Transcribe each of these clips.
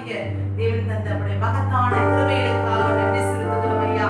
ஆராதிக்க தேவன் தந்த நம்முடைய மகத்தான கிருபைகளுக்காக நன்றி செலுத்துகிறோம் ஐயா.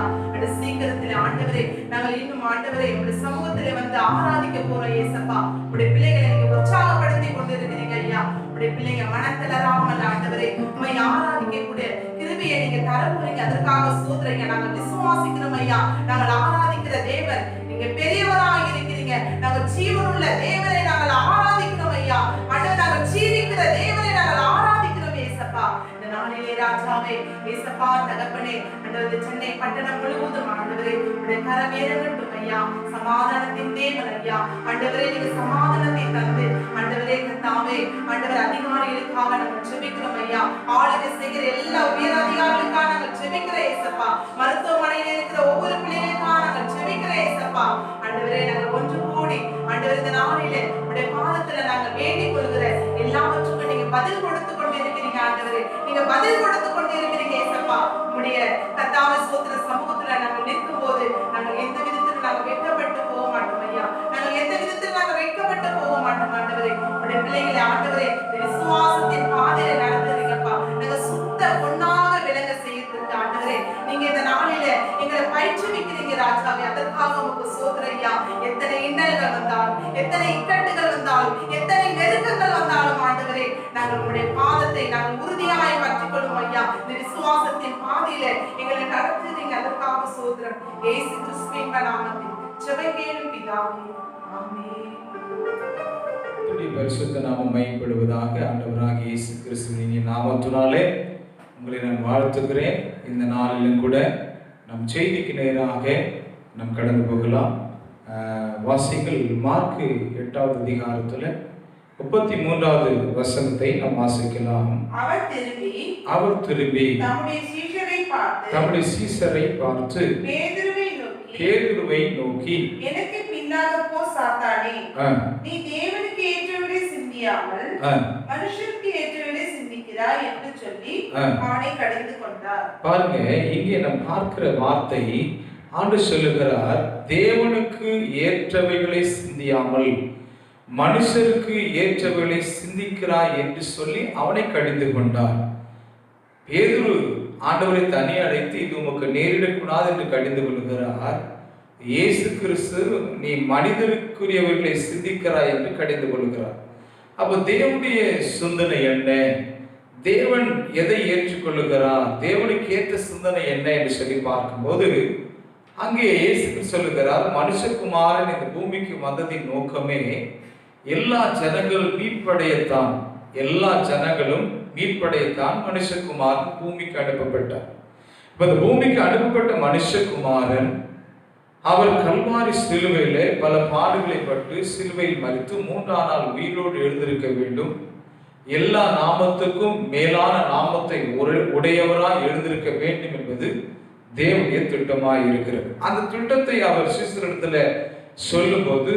சீக்கிரத்தில் ஆண்டவரே நாங்கள் இன்னும் ஆண்டவரே உங்களுடைய சமூகத்திலே வந்து ஆராதிக்க போறோம் ஏசப்பா. உங்களுடைய பிள்ளைகளை நீங்க உற்சாகப்படுத்தி கொண்டிருக்கிறீங்க ஐயா. உங்களுடைய பிள்ளைங்க மனத்தளராமல் ஆண்டவரே உண்மை ஆராதிக்க கூடிய கிருபையை நீங்க தர போறீங்க. அதற்காக ஸ்தோத்திரங்க. நாங்கள் விசுவாசிக்கிறோம் ஐயா. நாங்கள் ஆராதிக்கிற தேவன் நீங்க பெரியவராக இருக்கிறீங்க. நாங்கள் ஜீவனுள்ள தேவனை நாங்கள் ஆராதிக்கிறோம் ஐயா. ஆண்டவரே நாங்கள் ஜீவிக்கிற தேவனை நாங்கள் ஆராதிக்கிறோம் ஏசப்பா. இந்த நாளிலே ராஜாவே ஏசப்பா தகப்பனே ஆண்டவரே சென்னை பட்டணம் முழுவதும் ஆண்டவரே உடைய கரம் இறங்கட்டும் ஐயா. சமாதானத்தின் தேவன் ஐயா. ஆண்டவரே நீங்க சமாதானத்தை தந்து ஆண்டவரே கர்த்தாவே ஆண்டவரே அதிகாரிகளுக்காக நாங்கள் ஜெபிக்கிறோம் ஐயா. ஆளுகை செய்கிற எல்லா உயர் அதிகாரிகளுக்காக நாங்கள் ஜெபிக்கிறோம் ஏசப்பா. மருத்துவமனையில் இருக்கிற ஒவ்வொரு பிள்ளைகளுக்காக நாங்கள் ஜெபிக்கிறோம் ஏசப்பா. ஆண்டவரே நாங்கள் ஒன்று கூடி ஆண்டவரே இந்த நாளிலே உடைய பாதத்துல நாங்கள் வேண்டிக் கொள்கிற எல்லாவற்றுக்கும் நீங்க பதில் கொடுத்து கொண்டு இருக்கிறீங்க ஆண்டவரே. நீங்க பதில் கொடுத்து கொண்டு இருக்கிறீங்க ஏசப்பா. உடைய கர்த்தாவே ஸ்தோத்திர சமூகத்துல நாங்கள் நிற்கும் போது நாங்கள் எந்த விதத்தில் நாங்கள் வெட்கப்பட்டு போக மாட்டோம் ஐயா. நாங்கள் எந்த விதத்தில் நாங்கள் வெட்கப்பட்டு போக மாட்டோம் ஆண்டவரே. உடைய பிள்ளைகளை ஆண்டவரே விசுவாசத்தின் பாதையில நடத்துறீங்கப்பா. நாங்க சுத்த பொன்னாக விளங்க செய்யறதுக்கு ஆண்டவரே நீங்க இந்த நாளில எங்களை பயிற்றுவிக்கிறீங்க ராஜாவே. அதற்காக உங்களுக்கு சோதர ஐயா. எத்தனை இன்னல்கள் வந்தாலும் எத்தனை இக்கட்டுகள் வந்தாலும் எத்தனை நெருக்கங்கள் வந்தாலும் ஆண்டவரே நாங்கள் உங்களுடைய பாதத்தை நாங்கள் உறுதியாய் பற்றிக் கொள்ளும் ஐயா. இந்த விசுவாசத்தின் பாதையில எங்களை நடத்துறீங்க. அதற்காக சோதரம் இயேசு கிறிஸ்துவின் நாமத்தில் ஜெபம் பிதாவே ஆமென். பரிசுத்த நாமம் மகிமைப்படுவதாக. ஆண்டவராகிய இயேசு கிறிஸ்துவின் நாமத்தினாலே உங்களை நான் வாழ்த்துகிறேன். இந்த நாளிலும் கூட நம் செய்திக்கு நேராக நாம் கடந்து போகலாம். வாசிங்கள் மார்க்கு 8வது அதிகாரத்துல 33வது வசனத்தை நாம் வாசிக்கலாம். அவர் திரும்பி தம்முடைய சீஷரை பார்த்து பேதுருவை நோக்கி எனக்கு பின்னாக போ சாத்தானே, நீ தேவனுக்கு ஏற்றபடி சிந்தியாமல் மனுஷனுக்கு ஏற்றபடி சிந்திக்கிறாய் என்று சொல்லி அவனை கடிந்து கொண்டார். பாருங்க, இங்கே நாம் பார்க்கிற வார்த்தை ஆண்டவர் சொல்லுகிறார், தேவனுக்கு ஏற்றவைகளை சிந்தியாமல் மனுஷருக்கு ஏற்றவைகளை சிந்திக்கிறாய் என்று சொல்லி அவனை கடிந்து கொண்டார். பேதுரு ஆண்டவரை தனி அழைத்து இது உமக்கு நேரிடக்கூடாது என்று கடிந்து கொள்கிறார். இயேசு கிறிஸ்து நீ மனிதருக்குரியவர்களை சிந்திக்கிறாய் என்று கடிந்து கொள்கிறார். அப்போ தேவனுடைய சிந்தனை என்ன, தேவன் எதை ஏற்றுக்கொள்ளுகிறார், தேவனுக்கு ஏற்ற சிந்தனை என்ன என்று சொல்லி பார்க்கும்போது அங்கே இயேசு சொல்லுகிறார், மனுஷகுமாரன் இந்த பூமிக்கு வந்ததின் நோக்கமே எல்லா ஜனங்களும் மீட்படையத்தான், எல்லா ஜனங்களும் மீட்படையத்தான் மனுஷகுமாரன் பூமிக்கு அனுப்பப்பட்டார். இப்ப இந்த பூமிக்கு அனுப்பப்பட்ட மனுஷகுமாரன் அவர் கல்வாரி சிலுவையில பல பாடுகளை பட்டு சிலுவையில் மரித்து 3ஆம் நாள் உயிரோடு எழுந்திருக்க வேண்டும், எல்லா நாமத்துக்கும் மேலான நாமத்தை உடையவராய் எழுந்திருக்க வேண்டும் என்பது தேவனுடைய திட்டமாய் இருக்கிறது. அந்த திட்டத்தை அவர் சீசரிடத்துல சொல்லும் போது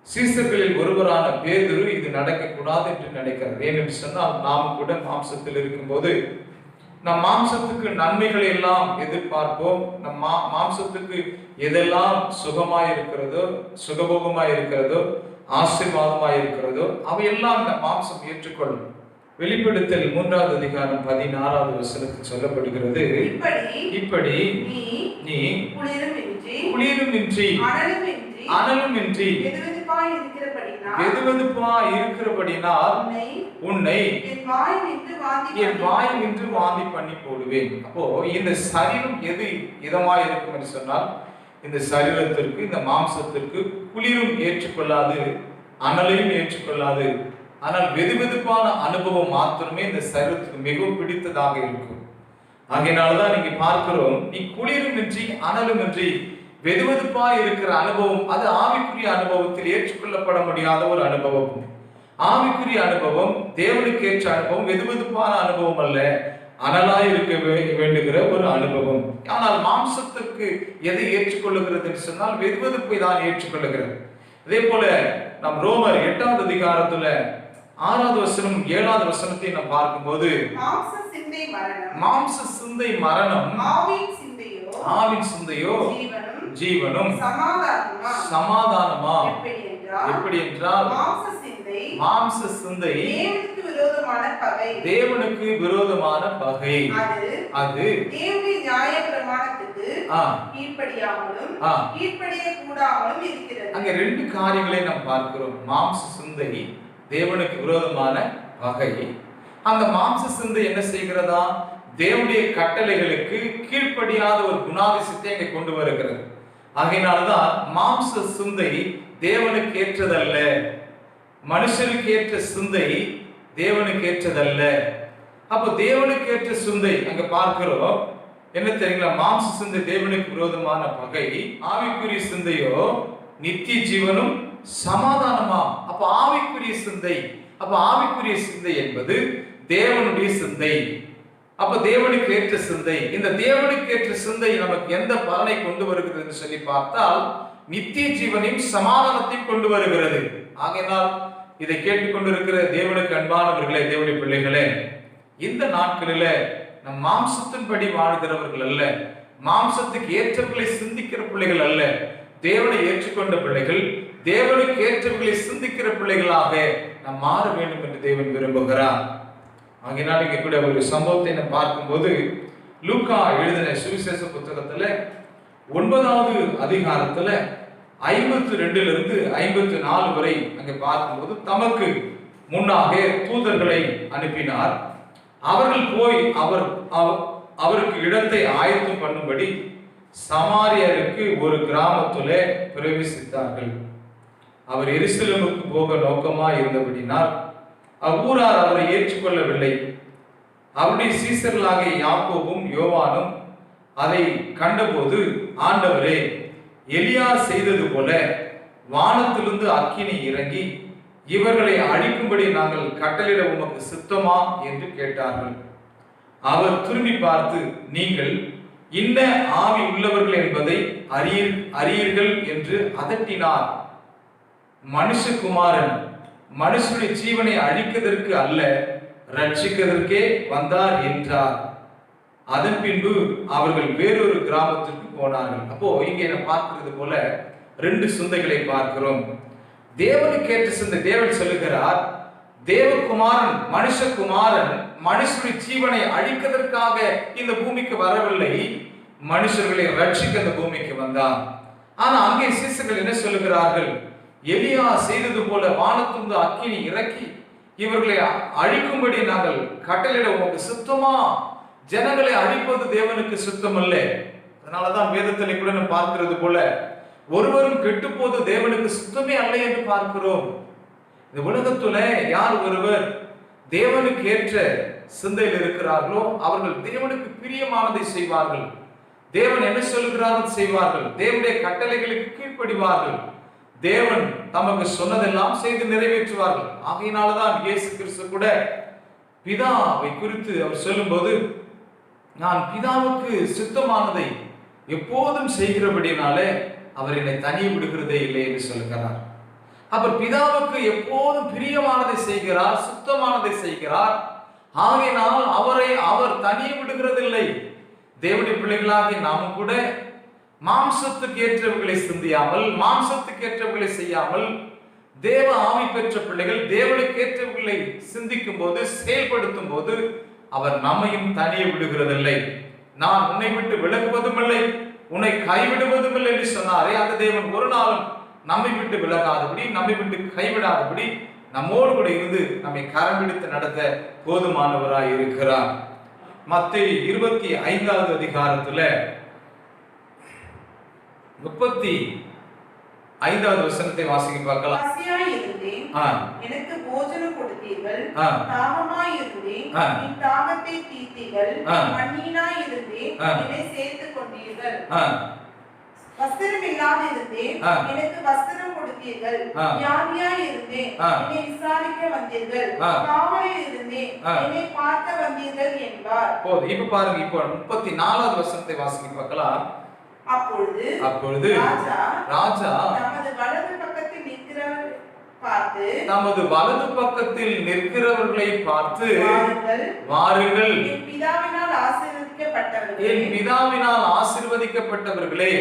சீசர்களில் ஒருவரான பேதுரு இது நடக்கக்கூடாது என்று நினைக்கிறார். ஏனென்று சொன்னால் நாம் கூட மாம்சத்தில் இருக்கும்போது நம் மாம்சத்துக்கு நன்மைகளை எல்லாம் எதிர்பார்ப்போம். நம் மாம்சத்துக்கு எதெல்லாம் சுகமாய் இருக்கிறதோ, சுகபோகமாய் இருக்கிறதோ, ஆசீர்வாதமாய் இருக்கிறதோ அவையெல்லாம் இந்த மாம்சம் ஏற்றுக்கொள்ளும். வெளிப்படுத்தல் 3வது அதிகாரம் 16வது வசனத்தில் சொல்லப்படுகிறது, இப்படி நீ குளிருமின்றி அனலுமின்றி வெதுவெதுப்பாய் இருக்கிறபடினால் உன்னை என் வாய் நின்று வாந்தி பண்ணி போடுவேன். அப்போ இந்த சரீரம் எது இதமாய் இருக்கும் என்று சொன்னால் இந்த சரீரத்திற்கு, இந்த மாம்சத்திற்கு குளிரும் ஏற்றுக்கொள்ளாது, அனலையும் ஏற்றுக்கொள்ளாது. ஆனால் வெதுவெதுப்பான அனுபவம் மாத்திரமே இந்த சரீரத்துக்கு மிகவும் பிடித்ததாக இருக்கும். ஆகையினால்தான் நீங்க பார்க்கிறோம், நீ குளிருமின்றி அனலுமின்றி வெதுவெதுப்பாய் இருக்கிற அனுபவம் அது ஆவிக்குரிய அனுபவத்தில் ஏற்றுக்கொள்ளப்பட முடியாத ஒரு அனுபவம். ஆவிக்குரிய அனுபவம், தேவனுக்கு ஏற்ற அனுபவம் வெதுவெதுப்பான அனுபவம் அல்ல, அனலாய் இருக்க வேண்டுகிற ஒரு அனுபவம். ஆனால் மாம்சத்திற்கு எதை ஏற்றுக்கொள்ளுகிறது என்று சொன்னால் வெதுவெதுப்பை தான் ஏற்றுக்கொள்ளுகிறது. அதே போல நம் ரோமர் 8வது அதிகாரத்துல 6வது வசனம் 7வது வசனத்தை நாம் பார்க்கும்போது மாம்ச சிந்தை மரணம், ஆவின் சிந்தையோ ஜீவனும் சமாதானமா. எப்படி என்றால் மாம்ச சிந்தை விரோதமான பகை. தேவனுக்கு விரோதமான பகை. அது தேவனுடைய நியாயப்பிரமாணத்துக்கு கீழ்ப்படியாமலும் கீழ்ப்படிய கூடாமலும் இருக்கிறது. அங்க ரெண்டு காரியங்களை நாம் பார்க்கிறோம். மாம்ச சிந்தை தேவனுக்கு விரோதமான பகை. அந்த மாம்ச சிந்தை என்ன செய்கிறதா? தேவனுடைய கட்டளைகளுக்கு கீழ்ப்படியாத ஒரு குணாதிசயத்தை அங்கே கொண்டு வருகிறது. ஆகையினால்தான் மாம்ச சிந்தை தேவனுக்கு ஏற்றதல்ல. மனுஷனுக்கு ஏற்ற சிந்தை தேவனுக்கு ஏற்றதல்ல. அப்போ தேவனுக்கு ஏற்ற சிந்தை அங்க பார்க்கிறோம். என்ன தெரியுங்களா? மாம்ச சிந்தை தேவனுக்கு விரோதமான பகை, ஆவிக்குரிய சிந்தையோ நித்திய ஜீவனும் சமாதானமா. அப்ப ஆவிக்குரிய சிந்தை, அப்ப ஆவிக்குரிய சிந்தை என்பது தேவனுடைய சிந்தை. அப்ப தேவனுக்கு ஏற்ற சிந்தை. இந்த தேவனுக்கு ஏற்ற சிந்தை நமக்கு எந்த பலனை கொண்டு வருகிறது என்று சொல்லி பார்த்தால் நித்திய ஜீவனையும் சமாதானத்தையும் கொண்டு வருகிறது. ஆகையினால் இதை கேட்டுக்கொண்டிருக்கிற தேவனுக்கு அன்பானவர்களே, தேவனுடைய பிள்ளைகளே, இந்த நாட்களில நம் மாம்சத்தின்படி வாழ்கிறவர்கள் அல்ல, மாம்சத்துக்கு ஏற்றவர்களை சிந்திக்கிற பிள்ளைகள் அல்ல, தேவனை ஏற்றுக்கொண்ட பிள்ளைகள், தேவனுக்கு ஏற்றவர்களை சிந்திக்கிற பிள்ளைகளாக நாம் மாற வேண்டும் என்று தேவன் விரும்புகிறார். ஆகையினால் இங்க கூட ஒரு சம்பவத்தை நாம் பார்க்கும்போது, லூக்கா எழுதின சுவிசேஷ புத்தகத்துல 9வது அதிகாரத்துல 52 54 வரை அங்க பார்க்கும்போது, தமக்கு முன்னாக தூதர்களை அனுப்பினார். அவர்கள் போய் அவருக்கு இடத்தை ஆயத்தம் பண்ணும்படி சமாரியருக்கு ஒரு கிராமத்திலே பிரவேசித்தார்கள். அவர் எருசலேமுக்கு போக நோக்கமா இருந்தபடினால் அவ்வூரார் அவரை ஏற்றுக்கொள்ளவில்லை. அவருடைய சீசர்களாகிய யாக்கோபும் யோவானும் அதை கண்டபோது, ஆண்டவரே, எலியா செய்தது போல வானத்திலிருந்து அக்கினி இறங்கி இவர்களை அழிக்கும்படி நாங்கள் கட்டளையிட உமக்கு சித்தமா என்று கேட்டார்கள். அவர் திரும்பி பார்த்து, நீங்கள் இன்ன ஆவி உள்ளவர்கள் என்பதை அறியீர்கள் என்று அதட்டினார். மனுஷகுமாரன் மனுஷனுடைய ஜீவனை அழிப்பதற்கு அல்ல, ரட்சிப்பதற்கே வந்தார் என்றார். அதன் பின்பு அவர்கள் வேறொரு கிராமத்திற்கு போனார்கள். அப்போ இங்கே நம்ம பார்க்கிறது போல ரெண்டு சிந்தைகளை பார்க்கிறோம். தேவனுக்கு ஏற்ற சிந்தை, தேவன் சொல்லுகிறார், தேவகுமாரன் மனுஷகுமாரன் மனுஷனுடைய ஜீவனை அழிப்பதற்காக இந்த பூமிக்கு வரவில்லை, மனுஷர்களை ரட்சிக்க இந்த பூமிக்கு வந்தார். ஆனா அங்கே சீசர்கள் என்ன சொல்லுகிறார்கள்? எலியா செய்தது போல வானத்திலிருந்து அக்கினி இறக்கி இவர்களை அழிக்கும்படி நாங்கள் கட்டளையிட உமக்கு சித்தமா? ஜனங்களை அழிப்பது தேவனுக்கு சித்தம் அல்ல. அதனாலதான் வேதத்திலே கூட நம்ம பார்க்கிறது போல ஒருவரும் கெட்டு போது தேவனுக்கு சித்தமே அல்ல என்று பார்க்கிறோம். இந்த உலகத்துல யார் ஒருவர் தேவனுக்கு ஏற்ற சிந்தையில் இருக்கிறார்களோ அவர்கள் தேவனுக்கு பிரியமானதை செய்வார்கள். தேவன் என்ன சொல்கிறார்கள் செய்வார்கள். தேவனுடைய கட்டளைகளுக்கு கீழ்ப்படிவார்கள். தேவன் தமக்கு சொன்னதெல்லாம் செய்து நிறைவேற்றுவார்கள். ஆகையினால்தான் இயேசு கிறிஸ்து கூட பிதாவை குறித்து அவர் சொல்லும்போது, நான் பிதாவுக்கு சித்தமானதை எப்போதும் செய்கிறபடினாலே அவர் என்னை தனியே விடுகிறதே இல்லை என்று சொல்லுகிறார். அவர் பிதாவுக்கு எப்போதும் பிரியமானதை செய்கிறார், சுத்தமானதை செய்கிறார். ஆகையினால் அவரை அவர் தனியே விடுகிறதில்லை. தேவனுடைய பிள்ளைகளாகி நாமும் கூட மாம்சத்துக்கு ஏற்றவர்களை சிந்தியாமல், மாம்சத்துக்கு ஏற்றவர்களை செய்யாமல், தேவ ஆவி பெற்ற பிள்ளைகள் தேவனுக்கு ஏற்றவர்களை சிந்திக்கும் போது, செயல்படுத்தும் போது அவர் நம்மையும் தனியே விடுகிறதில்லை. நான் உன்னை விட்டு விலகுவதும் இல்லை, உன்னை கைவிடுவதும் இல்லை என்று சொன்னாரே, அந்த தேவன் ஒரு நாளும் நம்மை விட்டு விலகாதபடி, நம்மை விட்டு கைவிடாதபடி நம்மோடு கூட இருந்து நம்மை கரம் பிடித்து நடத்த போதுமானவராய் இருக்கிறார். மத்தேயு 25வது அதிகாரத்துல 35வது வசனத்தை வாசிக்க பார்க்கலாம். பசியாய் இருந்தேன், எனக்கு போஜனம் கொடுத்தீர்கள். தாகமாய் இருந்தேன், என் தாகத்தை தீர்த்தீர்கள். பட்டினியாய் இருந்தேன், என்னை சேர்த்துக் கொண்டீர்கள். வஸ்திரம் இல்லாது இருந்தேன், எனக்கு வஸ்திரம் கொடுத்தீர்கள். வியாதியாய் இருந்தேன், என்னை விசாரிக்க வந்தீர்கள். காவலில் இருந்தேன், என்னை பார்க்க வந்தீர்கள் என்பார். போதும். இப்ப பாருங்க, இப்போ 34வது வசனத்தை வாசிக்க பார்க்கலாம். அப்பொழுது ராஜா தமது வலது பக்கத்தில் நிற்கிறவர்களை பார்த்து, வாருங்கள், என் பிதாவினால் ஆசீர்வதிக்கப்பட்டவர்களே,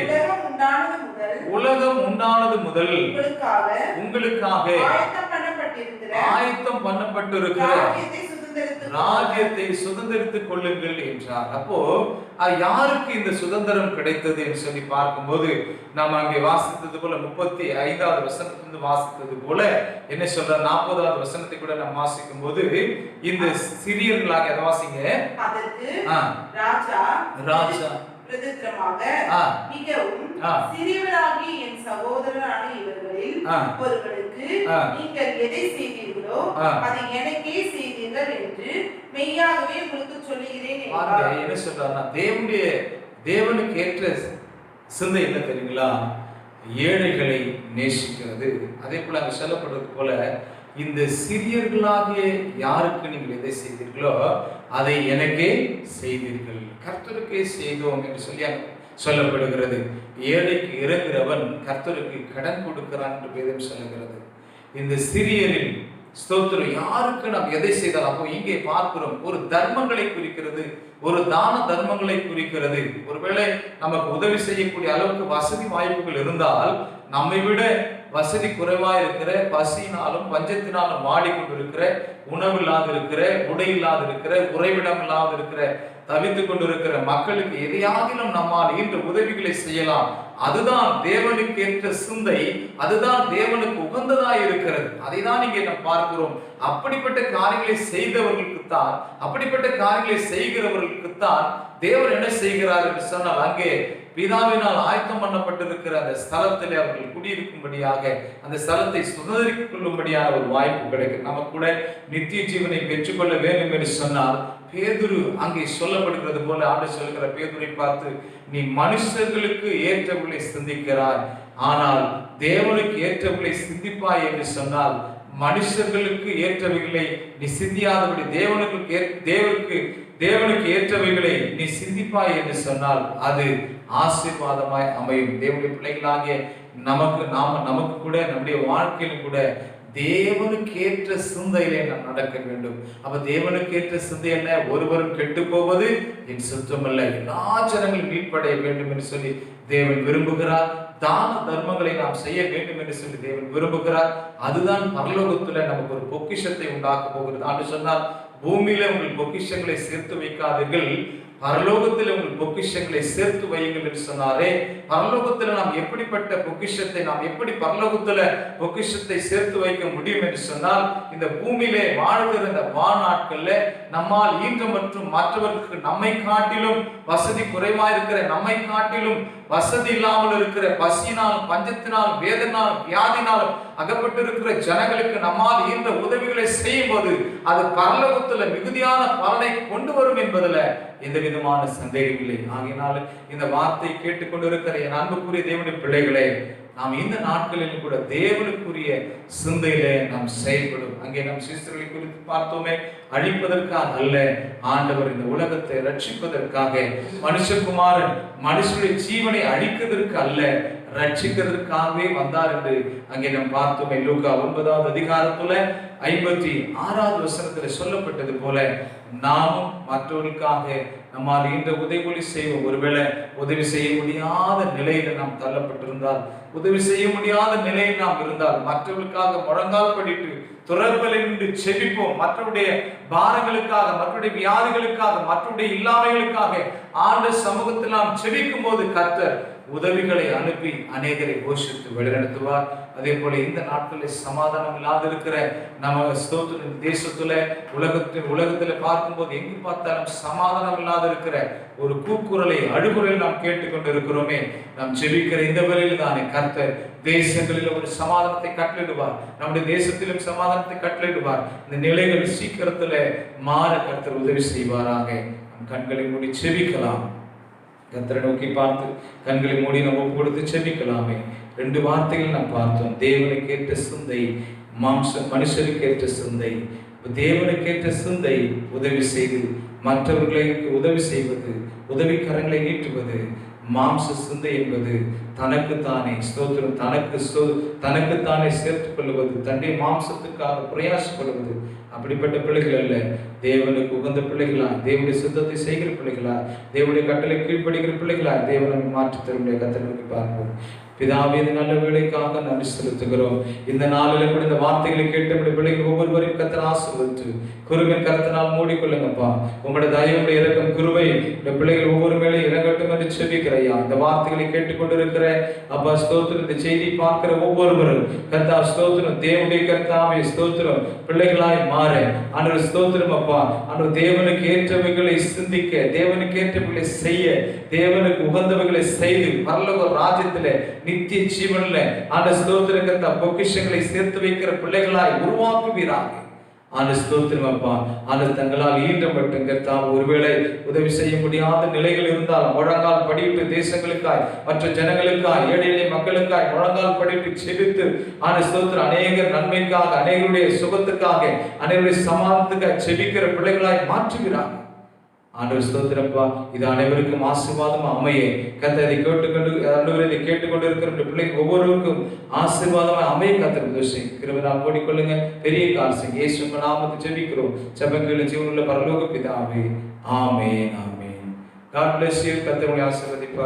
உலகம் உண்டானது முதல் உங்களுக்காக ஆயத்தம் பண்ணப்பட்டிருக்கிற ராஜ்யத்தை சுதந்திரித்துக் கொள்ளுங்கள் என்றார். அப்போ யாருக்கு இந்த சுதந்திரம் கிடைத்தது என்று சொல்லி பார்க்கும்போது நாம் அங்கே வாசித்தது போல 35வது வசனத்திலிருந்து வாசித்தது போல என்ன சொல்ற 40வது வசனத்தை கூட நாம் வாசிக்கும் போது இந்த சிறியர்களாக எதை வாசிங்க, அதற்கு ராஜா பிரதித்திரமாக மிகவும் சிறியவராகி என் சகோதரரான இவர்களில் ஒருவருக்கு நீங்கள் எதை செய்தீர்களோ அதை எனக்கே செய்தீர்கள் என்று மெய்யாகவே உங்களுக்கு சொல்லுகிறேன் என்றார். என்ன சொல்றாருன்னா தேவனுக்கு ஏற்ற சிந்தை என்ன தெரியுங்களா? ஏழைகளை நேசிக்கிறது. அதே போல அங்க சொல்லப்படுறது போல இந்த சிறியர்களாகிய யாருக்கு நீங்கள் எதை செய்தீர்களோ அதை எனக்கே செய்தீர்கள், கர்த்தருக்கே செய்தோம் என்று சொல்லி சொல்லப்படுகிறது. ஏழைக்கு இறங்குறவன் கர்த்தருக்கு கடன் கொடுக்கிறான் என்று வேதம் சொல்லுகிறது. இந்த சிறியரில் ஸ்தோத்திரம் யாருக்கு நாம் எதை செய்தால், அப்போ இங்கே பார்க்கிறோம் ஒரு தர்மங்களை குறிக்கிறது, ஒரு தான தர்மங்களை குறிக்கிறது. ஒருவேளை நமக்கு உதவி செய்யக்கூடிய அளவுக்கு வசதி வாய்ப்புகள் இருந்தால், நம்மை விட வசதி குறைவாக இருக்கிற, பசியினாலும் பஞ்சத்தினாலும் வாடிக்கொண்டிருக்கிற, உணவு இல்லாது இருக்கிற, உடை இல்லாது இருக்கிற, உறைவிடம் இல்லாது இருக்கிற, தவித்துக் கொண்டிருக்கிற மக்களுக்கு எதையாகிலும் நம்மால் இன்று உதவிகளை செய்யலாம். அதுதான் தேவனுக்கு ஏற்ற சிந்தை, அதுதான் தேவனுக்கு உகந்ததாய் இருக்கிறது. அதை தான் இங்கே நாம் பார்க்கிறோம். அப்படிப்பட்ட காரியங்களை செய்தவர்களுக்குத்தான், அப்படிப்பட்ட காரியங்களை செய்கிறவர்களுக்குத்தான் தேவன் என்ன செய்கிறார் என்று சொன்னால், அங்கே பிதாவினால் ஆயத்தம் பண்ணப்பட்டிருக்கிற அந்த ஸ்தலத்தில் அவர்கள் குடியிருக்கும்படியாக, அந்த ஸ்தலத்தை சுதந்திரித்துக் கொள்ளும்படியான ஒரு வாய்ப்பு கிடைக்கும். நமக்கு கூட நித்திய ஜீவனை பெற்றுக்கொள்ள வேண்டும் என்று சொன்னால், பேதுரு அங்கே சொல்லப்படுகிறது போல ஆண்டவர் சொல்கிற பேதுரை பார்த்து, நீ மனுஷர்களுக்கு ஏற்றவர்களை சிந்திக்கிறாய், ஆனால் தேவனுக்கு ஏற்றவர்களை சிந்திப்பாய் என்று சொன்னால், மனுஷர்களுக்கு ஏற்றவைகளை நீ சிந்தியாதபடி தேவனுக்கு ஏற்றவைகளை நீ சிந்திப்பாய் என்று சொன்னால் அது ஆசீர்வாதமாய் அமையும். தேவனுடைய பிள்ளைகளாகிய நமக்கு கூட நம்முடைய வாழ்க்கையிலும் கூட தேவனுக்கு ஏற்ற சிந்தையிலே நாம் நடக்க வேண்டும். அப்ப தேவனுக்கு ஏற்ற சிந்தை என்ன? ஒருவரும் கெட்டு போவது என் சுத்தம் அல்ல, எல்லா ஜனங்களும் மீட்படைய வேண்டும் என்று சொல்லி தேவன் விரும்புகிறார். தான தர்மங்களை நாம் செய்ய வேண்டும் என்று சொல்லி தேவன் விரும்புகிறார். அதுதான் பரலோகத்துல நமக்கு ஒரு பொக்கிஷத்தை உண்டாக்க போகிறது. ஆண்டு சொன்னால், பூமியில உங்கள் பொக்கிஷங்களை சேர்த்து வைக்காதீர்கள், பரலோகத்தில் உங்கள் பொக்கிஷங்களை சேர்த்து வையுங்கள் என்று சொன்னாரே. பரலோகத்தில் நாம் எப்படிப்பட்ட பொக்கிஷத்தை, நாம் எப்படி பரலோகத்துல பொக்கிஷத்தை சேர்த்து வைக்க முடியும் என்று சொன்னால், இந்த பூமியிலே வாழ்கிற இந்த வாழ்நாட்கள்ல நம்மால் ஈன்ற மற்றும் மற்றவர்களுக்கு நம்மை காட்டிலும் வசதி குறைவா இருக்கிற, நம்மை காட்டிலும் வசதி இல்லாமல் இருக்கிற, பசியினாலும் பஞ்சத்தினாலும் வேதனாலும் வியாதினாலும் அகப்பட்டிருக்கிற ஜனங்களுக்கு நம்மால் ஈன்ற உதவிகளை செய்யும் போது அது பரலோகத்துல மிகுதியான பலனை கொண்டு வரும் என்பதுல எந்த விதமான சந்தேகம் இல்லை. ஆகையினால இந்த வார்த்தை கேட்டுக்கொண்டிருக்கிற என் அன்புக்குரிய தேவனுடைய பிள்ளைகளே, நாம் இந்த நாட்களில் கூட தேவனுக்குரிய சிந்தையில நாம் செயல்படும். அங்கே நம் சிஸ்டர்களை குறித்து பார்த்தோமே, அழிப்பதற்காக அல்ல, ஆண்டவர் இந்த உலகத்தை ரட்சிப்பதற்காக, மனுஷகுமாரன் மனுஷனுடைய ஜீவனை அழிப்பதற்கு அல்ல, ரட்சிக்கிறதுக்காகவே வந்தார் என்று அங்கே நாம் பார்த்தோமே. லூக்கா 9வது அதிகாரத்துல 56வது வசனத்துல சொல்லப்பட்டது போல நாமும் மற்றவர்களுக்காக நம்மால் இந்த உதவி செய்வோம். ஒருவேளை உதவி செய்ய முடியாத நிலையில நாம் தள்ளப்பட்டிருந்தால், உதவி செய்ய முடியாத நிலையில் நாம் இருந்தால், மற்றவர்களுக்காக முழங்கால் படிட்டு துறப்பலை நின்று செபிப்போம். மற்றவருடைய பாரங்களுக்காக, மற்றவருடைய வியாதிகளுக்காக, மற்றவருடைய இல்லாமைகளுக்காக ஆண்டவர் சமூகத்தில் நாம் செபிக்கும் போது கர்த்தர் உதவிகளை அனுப்பி அநேகரை போஷித்து வழிநடத்துவார். அதே போல இந்த நாட்களில் சமாதானம் இல்லாத இருக்கிற நம்ம ஸ்தோத்திர தேசத்துல உலகத்துல பார்க்கும்போது எங்கு பார்த்தாலும் சமாதானம் இல்லாத இருக்கிற ஒரு கூக்குரலை, அழுகுரலை நாம் கேட்டுக்கொண்டு இருக்கிறோமே. நாம் செபிக்கிற இந்த வேளையில் தானே கர்த்தர் தேசங்களில் ஒரு சமாதானத்தை கட்டளிடுவார், நம்முடைய தேசத்திலும் சமாதானத்தை கட்டளிடுவார். இந்த நிலைகள் சீக்கிரத்துல மாற கர்த்தர் உதவி செய்வாராக. நம் கண்களை மூடி செபிக்கலாம். கர்த்தரை நோக்கி பார்த்து கண்களை மூடி நம்ம ஒப்பு கொடுத்து செபிக்கலாமே. 2 வார்த்தைகள் நாம் பார்த்தோம். தேவனுக்கு ஏற்ற சிந்தை, மனுஷருக்கு ஏற்ற சிந்தை. தேவனுக்கு ஏற்ற சிந்தை உதவி செய்து மற்றவர்களுக்கு உதவி செய்வது, உதவிக்கரங்களை நீட்டுவது. மாம்ச சிந்தை என்பது தனக்குத்தானே ஸ்தோத்திரம், தனக்குத்தானே சேர்த்துக் கொள்வது, தன்னுடைய மாம்சத்துக்காக பிரயாசப்படுவது. அப்படிப்பட்ட பிள்ளைகள் அல்ல, தேவனுக்கு உகந்த பிள்ளைகளா, தேவனுடைய சித்தத்தை செய்கிற பிள்ளைகளா, தேவனுடைய கட்டளை கீழ்ப்படுகிற பிள்ளைகளா தேவனை மாற்றி தருடைய கர்த்தரை நோக்கி பார்ப்போம். பிதாவே, இந்த நல்ல வேலைக்காக நன்றி செலுத்துகிறோம். இந்த நாளில் கூட இந்த வார்த்தைகளை கேட்டு நம்முடைய பிள்ளைகள் ஒவ்வொருவரையும் கர்த்தர் ஆசீர்வதித்து குருவின் கருத்தினால் மூடிக்கொள்ளுங்கப்பா. உங்களுடைய தயவுடைய இரக்கம் கிருபை இந்த பிள்ளைகள் ஒவ்வொரு மேலே இறங்கட்டும் என்று செபிக்கிறையா. இந்த வார்த்தைகளை கேட்டுக்கொண்டிருக்கிற அப்பா ஸ்தோத்திரம், இந்த செய்தி பார்க்கிற ஒவ்வொருவரும் கர்த்தா ஸ்தோத்திரம், தேவனுடைய கர்த்தாவே ஸ்தோத்திரம், பிள்ளைகளாய் மாற ஆண்டவர் ஸ்தோத்திரம் அப்பா. ஆண்டவர் தேவனுக்கு ஏற்றவைகளை சிந்திக்க, தேவனுக்கு ஏற்றவைகளை செய்ய, தேவனுக்கு உகந்தவைகளை செய்து பரலோக ராஜ்யத்திலே நித்திய ஜீவனில் ஆண்டவர் ஸ்தோத்திரம் கர்த்தா பொக்கிஷங்களை சேர்த்து வைக்கிற பிள்ளைகளாய் உருவாக்குவீராக. ஆண்டு ஸ்தோத்திரம் அப்பா. ஆண்டு தங்களால் ஈன்ற மட்டும் கர்த்தா ஒருவேளை உதவி செய்ய முடியாத நிலைகள் இருந்தால் முழங்கால் படிட்டு தேசங்களுக்காய், மற்ற ஜனங்களுக்காய், ஏழை எளிய மக்களுக்காய் முழங்கால் படிட்டு செபித்து ஆண்டு ஸ்தோத்திரம் அநேகர் நன்மைக்காக, அநேகருடைய சுகத்துக்காக, அநேகருடைய சமாதானத்துக்காக செபிக்கிற பிள்ளைகளாய் மாற்றுகிறார். ஆண்டவர் ஸ்தோத்திரப்பா. இது அனைவருக்கும் ஆசீர்வாதம் அமைய கர்த்தர் இதை இதை கேட்டுக்கொண்டிருக்கிற பிள்ளைகள் ஒவ்வொருவருக்கும் ஆசீர்வாதமாக அமைய கர்த்தர் உதவி செய்யும். கிருபையால் மூடிக்கொள்ளுங்க. பெரிய காரியம் இயேசு நாமத்தை ஜெபிக்கிறோம். ஜெபங்களில் ஜீவனுள்ள பரலோக பிதாவே, ஆமென், ஆமென். God bless you. கர்த்தர் உங்களை ஆசீர்வதிப்பார்.